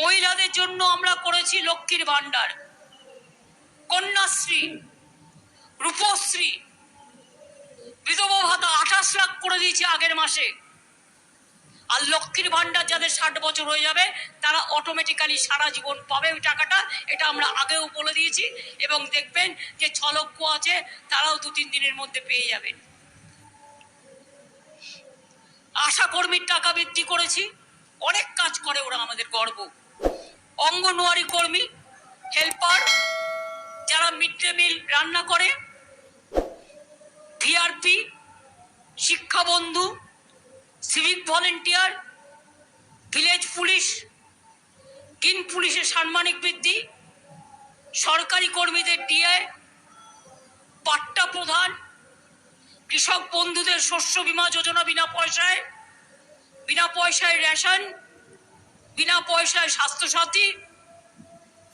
মহিলাদের জন্য আমরা করেছি লক্ষ্মীর ভান্ডার, কন্যাশ্রী, রূপশ্রী, বিধবা ভাতা 28 লাখ করে দিয়েছি আগের মাসে। আর লক্ষ্মীর ভান্ডার যাদের 60 বছর হয়ে যাবে তারা অটোমেটিক্যালি সারা জীবন পাবে ওই টাকাটা। এটা আমরা আগেও বলে দিয়েছি এবং দেখবেন যে 6 লক্ষ আছে তারাও 2-3 দিনের মধ্যে পেয়ে যাবেন। আশা কর্মীর টাকা বৃদ্ধি করেছি, অনেক কাজ করে ওরা, আমাদের গর্ব। অঙ্গনওয়াড়ি কর্মী, হেল্পার, যারা মিড ডে মিল রান্না করে, ভিআরপি, শিক্ষা বন্ধু, civic volunteer, village police, green পুলিশের সাম্মানিক বৃদ্ধি, সরকারি কর্মীদের ডিএ, পাট্টা প্রধান, কৃষক বন্ধুদের শস্য বীমা যোজনা বিনা পয়সায় রেশন, বিনা পয়সায় স্বাস্থ্যসাথী,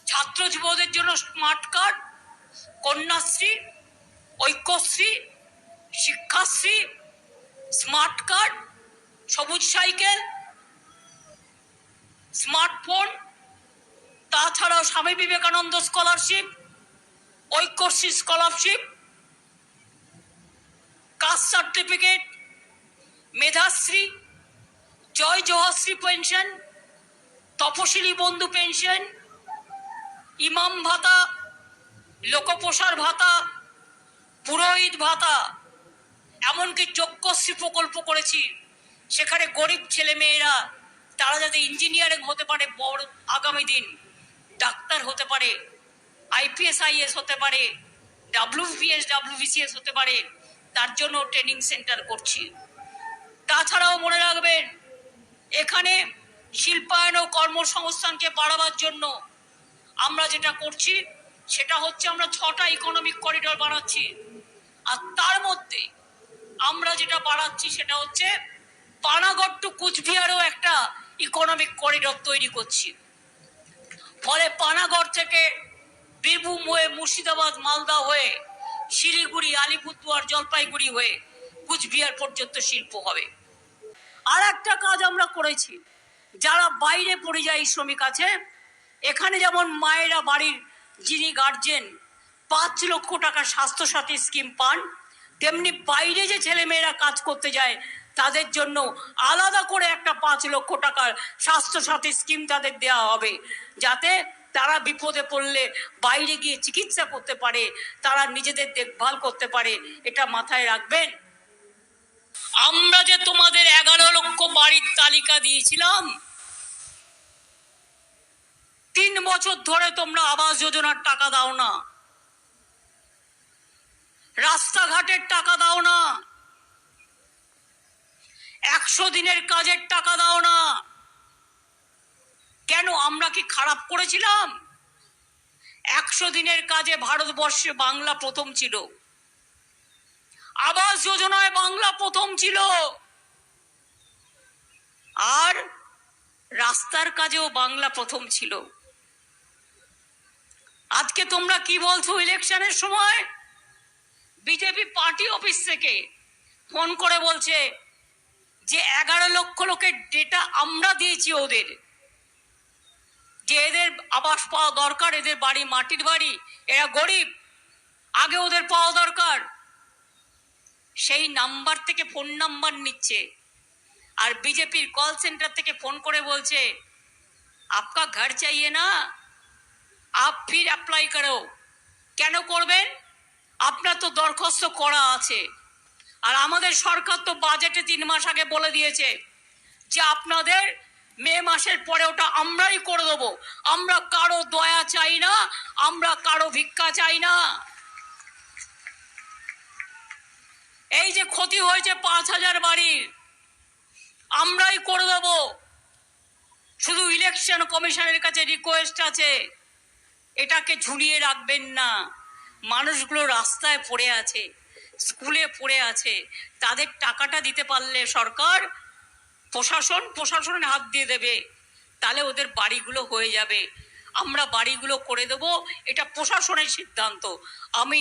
ছাত্র যুবদের জন্য smart card, Kanyashree, Aikyashree, Shikshashree, smart card, সবুজ সাইকেল, স্মার্টফোন, তাছাড়াও Swami Vivekananda scholarship, Aikyashree scholarship, caste certificate, Medhashree, জয় জহাশ্রী পেনশন, তপশিলি বন্ধু পেনশন, ইমাম ভাতা, লোকপ্রসার ভাতা, পুরোহিত ভাতা, এমনকি যজ্ঞশ্রী প্রকল্প করেছি। সেখানে গরিব ছেলে মেয়েরা তারা যাতে ইঞ্জিনিয়ারিং হতে পারে, বড় আগামী দিন ডাক্তার হতে পারে, আইপিএস আইএস হতে পারে, ডাব্লিউপিএস ডাব্লিউবিসিএস হতে পারে, তার জন্য ট্রেনিং সেন্টার করছি। তাছাড়াও মনে রাখবেন, এখানে শিল্পায়ন ও কর্মসংস্থানকে বাড়াবার জন্য আমরা যেটা করছি সেটা হচ্ছে আমরা 6টা ইকোনমিক করিডোর বানাচ্ছি। আর তার মধ্যে আমরা যেটা বাড়াচ্ছি সেটা হচ্ছে পানাগড় টু কুচবিহারও একটা ইকোনমিক করিডোর তৈরি করছি। ফলে পানাগড় থেকে বীরভূম হয়ে, মুর্শিদাবাদ, মালদা হয়ে, শিলিগুড়ি, আলিপুরদুয়ার, জলপাইগুড়ি হয়ে কুচবিহার পর্যন্ত শিল্প হবে। আর একটা কাজ আমরা করেছি, যারা বাইরে পরিযায়ী শ্রমিক আছে, এখানে যেমন মায়েরা, বাড়ির যিনি গার্জেন 5 লক্ষ টাকা স্বাস্থ্যসাথী স্কিম পান, তেমনি বাইরে যে ছেলেমেয়েরা কাজ করতে যায় তাদের জন্য আলাদা করে একটা 5 লক্ষ টাকার স্বাস্থ্যসাথী স্কিম তাদের দেওয়া হবে, যাতে তারা বিপদে পড়লে বাইরে গিয়ে চিকিৎসা করতে পারে, তারা নিজেদের দেখভাল করতে পারে। এটা মাথায় রাখবেন। আমরা যে তোমাদের 11 লক্ষ বাড়ির তালিকা দিয়েছিলাম, 3 বছর ধরে তোমরা আবাস যোজনার টাকা দাও না, রাস্তাঘাটের টাকা দাও না, 100 দিনের কাজের টাকা দাও না। কেন? আমরা কি খারাপ করেছিলাম? 100 দিনের কাজে ভারতবর্ষে বাংলা প্রথম ছিল, আবাস যোজনায় বাংলা প্রথম ছিল, আর রাস্তার কাজেও বাংলা প্রথম ছিল। আজকে তোমরা কি বলছো? ইলেকশনের সময় বিজেপি পার্টি অফিস থেকে ফোন করে বলছে যে 11 লক্ষ লোকের ডেটা আমরা দিয়েছি ওদের, যে এদের আবাস পাওয়া দরকার, এদের বাড়ি মাটির বাড়ি, এরা গরিব, আগে ওদের পাওয়া দরকার। সেই নাম্বার থেকে ফোন নাম্বার নিচ্ছে, আর বিজেপির কল সেন্টার থেকে ফোন করে বলছে আপকা ঘর চাইয়ে না, আপ ফির অ্যাপ্লাই করো। কেন করবেন? আপনার তো দরখাস্ত করা আছে। আর আমাদের সরকার তো বাজেটে 3 মাস আগে বলে দিয়েছে যে আপনাদের মে মাসের পরে ওটা আমরাই করে দেবো। আমরা কারো দয়া চাই না, আমরা কারো ভিক্ষা চাই না। এই যে ক্ষতি হয়েছে 5000 বাড়ির, আমরাই করে দেবো। শুধু ইলেকশন কমিশনের কাছে রিকোয়েস্ট আছে, এটাকে ঝুলিয়ে রাখবেন না। মানুষগুলো রাস্তায় পড়ে আছে, স্কুলে পড়ে আছে, তাদের টাকাটা দিতে পারলে সরকার, প্রশাসনের হাত দিয়ে দেবে, তাহলে ওদের বাড়িগুলো হয়ে যাবে। আমরা বাড়িগুলো করে দেব, এটা প্রশাসনের সিদ্ধান্ত। আমি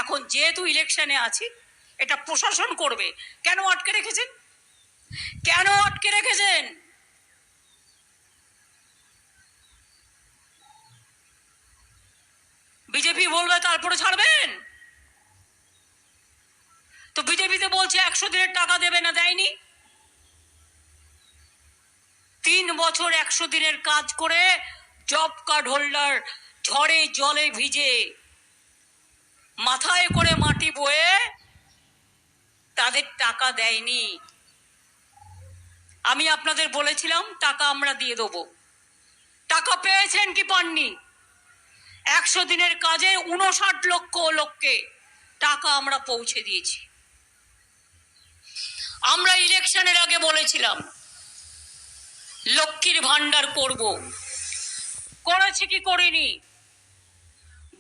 এখন যেহেতু ইলেকশনে আছি, এটা প্রশাসন করবে। কেন আটকে রেখেছেন? কেন আটকে রেখেছেন? বিজেপি বলবে তারপরে ছাড়বেন? তো বিজেপিতে বলছে 100 দিনের টাকা দেবে না, দেয়নি। 3 বছর 100 দিনের কাজ করে জব কার্ড হোল্ডার ঝড়ে জলে ভিজে মাথায় করে মাটি বয়ে তাদের টাকা দেয়নি। আমি আপনাদের বলেছিলাম টাকা আমরা দিয়ে দেবো। টাকা পেয়েছেন কি পাননি? 100 দিনের কাজে 59 লক্ষ লোককে টাকা আমরা পৌঁছে দিয়েছি। আমরা ইলেকশনের আগে বলেছিলাম লক্ষ্মীর ভান্ডার করব, করেছি কি করিনি?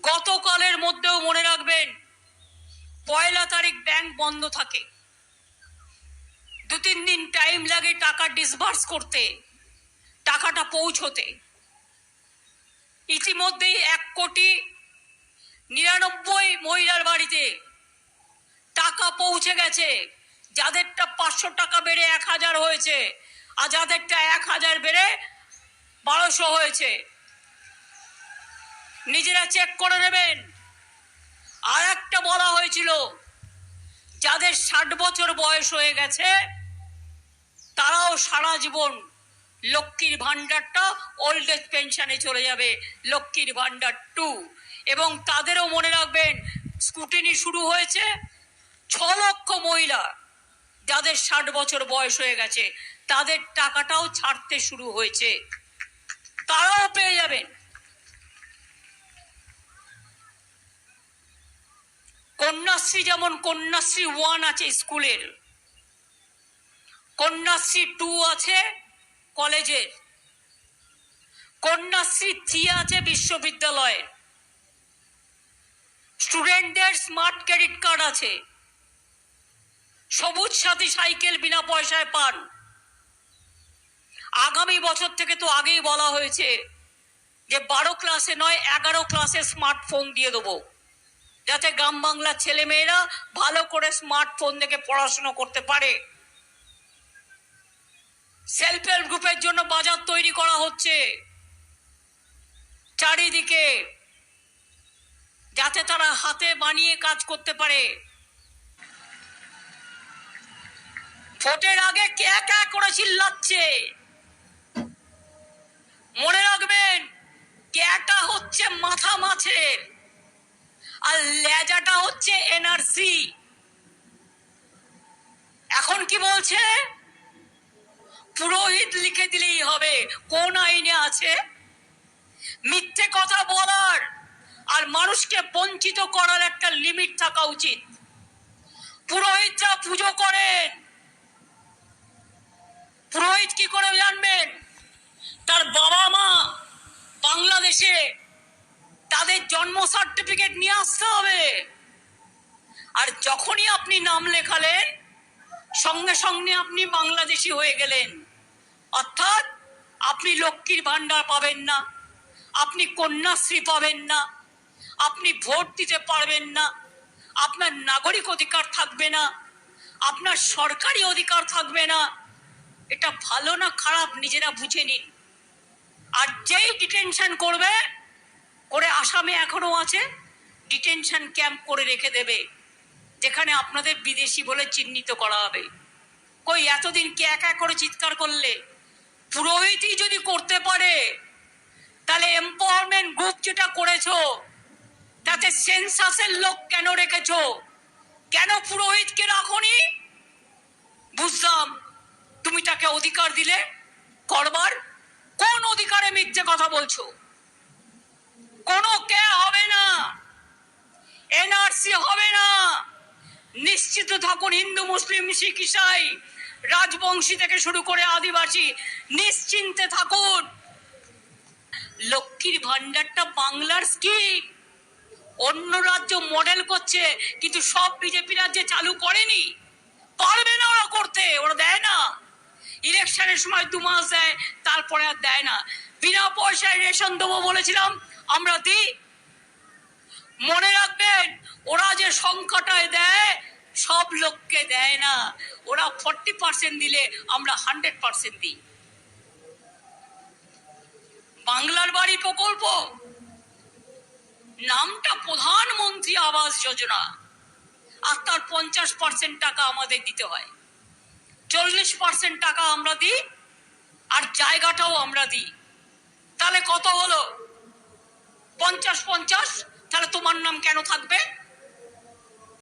গতকালের মধ্যেও মনে রাখবেন 1 তারিখ ব্যাংক বন্ধ থাকে, 2-3 দিন টাইম লাগে টাকা ডিসবার্স করতে, টাকাটা পৌঁছতে। ইতিমধ্যেই 1,99,00,000 মহিলার বাড়িতে টাকা পৌঁছে গেছে। যাদেরটা 500 টাকা বেড়ে 1,000 হয়েছে, আর যাদেরটা 1,000 বেড়ে 1200 হয়েছে। নিজেরা চেক করে নেবেন। আর একটা বলা হয়েছিল যাদের 60 বছর বয়স হয়ে গেছে তারাও সারা জীবন লক্ষ্মীর ভান্ডারটা ওল্ড এজ পেনশনে চলে যাবে, লক্ষ্মীর ভান্ডার 2। এবং তাদেরও মনে রাখবেন স্কুটিনি শুরু হয়েছে। 6 লক্ষ মহিলা যাদের 60 বছর বয়স হয়ে গেছে তাদের টাকাটাও ছাড়তে শুরু হয়েছে, তারাও পেয়ে যাবেন। কন্যাশ্রী যেমন কন্যাশ্রী 1 আছে স্কুলের, কন্যাশ্রী 2 আছে কলেজের, কন্যাশ্রী 3 আছে বিশ্ববিদ্যালয়ের। স্টুডেন্টদের স্মার্ট ক্রেডিট কার্ড আছে, সবুজ সাথী সাইকেল বিনা পয়সায় পান। আগামী বছর থেকে তো আগেই বলা হয়েছে যে 12 ক্লাসে নয় 11 ক্লাসে স্মার্টফোন দিয়ে দেবো, যাতে গ্রাম বাংলার ছেলে মেয়েরা ভালো করে স্মার্টফোন দেখে পড়াশোনা করতে পারে। সেলফ হেল্প গ্রুপের জন্য বাজার তৈরি করা হচ্ছে চারিদিকে, যাতে তারা হাতে বানিয়ে কাজ করতে পারে। ভোটের আগে কে কে করে চিল্লাচ্ছে মনে রাখবেন, ক্যাটা হচ্ছে মাথা মাছের আর লেজাটা হচ্ছে এনআরসি। এখন কি বলছে? পুরোহিত লিখে দিলেই হবে। কোন আইনে আছে? মিথ্যে কথা বলার আর মানুষকে বঞ্চিত করার একটা লিমিট থাকা উচিত। পুরোহিতরা পুজো করেন, পুরোহিত কি করে জানবেন? তার বাবা মা বাংলাদেশে, তাদের জন্ম সার্টিফিকেট নিয়ে আসতে হবে। আর যখনই আপনি নাম লেখালেন সঙ্গে সঙ্গে আপনি বাংলাদেশি হয়ে গেলেন, অর্থাৎ আপনি লক্ষ্মীর ভান্ডার পাবেন না, আপনি কন্যাশ্রী পাবেন না, আপনি ভোট দিতে পারবেন না, আপনার নাগরিক অধিকার থাকবে না, আপনার সরকারি অধিকার থাকবে না। এটা ভালো না খারাপ নিজেরা বুঝে নিন। আর যেই ডিটেনশন করবে, করে আসামে এখনো আছে, ডিটেনশন ক্যাম্প করে রেখে দেবে যেখানে আপনাদের বিদেশি বলে চিহ্নিত করা হবে। কই এতদিন কে একা করে চিৎকার করলে? পুরোহিতই যদি করতে পারে তাহলে এম্পাওয়ারমেন্ট গ্রুপ যেটা করেছো তাতে সেন্সাসের লোক কেন রেখেছো? কেন পুরোহিতকে রাখোনি? বুঝলাম তুমি তাকে অধিকার দিলে করবার। কোন অধিকারে মিথ্যে কথা বলছো? কোনো কে হবে না, এনআরসি হবে না। নিশ্চিত থাকুন, হিন্দু মুসলিম শিখ ইসাই রাজবংশী থেকে শুরু করে আদিবাসী নিশ্চিন্তে থাকুন। লক্ষ্মীর ভান্ডারটা বাংলার স্কিম, অন্য রাজ্য মডেল করছে, কিন্তু সব বিজেপি রাজ্যে চালু করেনি। পারবে না ওরা করতে, ওরা দেয় না। ইলেকশনের সময় 2 মাস দেয়, তারপরে আর দেয় না। বিনা পয়সায় রেশন দেবো বলেছিলাম, আমরা দিই। মনে রাখবেন, ওরা যে সংখ্যাটায় দেয় সব লোককে দেয় না। ওরা 40% দিলে আমরা 100% দিই। বাংলার বাড়ি প্রকল্প নামটা প্রধানমন্ত্রী আবাস যোজনা, আর তার 50% টাকা আমাদের দিতে হয়, 40% টাকা আমরা দিই, আর জায়গাটাও আমরা দিই। তাহলে কত হলো? 50-50। তাহলে তোমার নাম কেন থাকবে?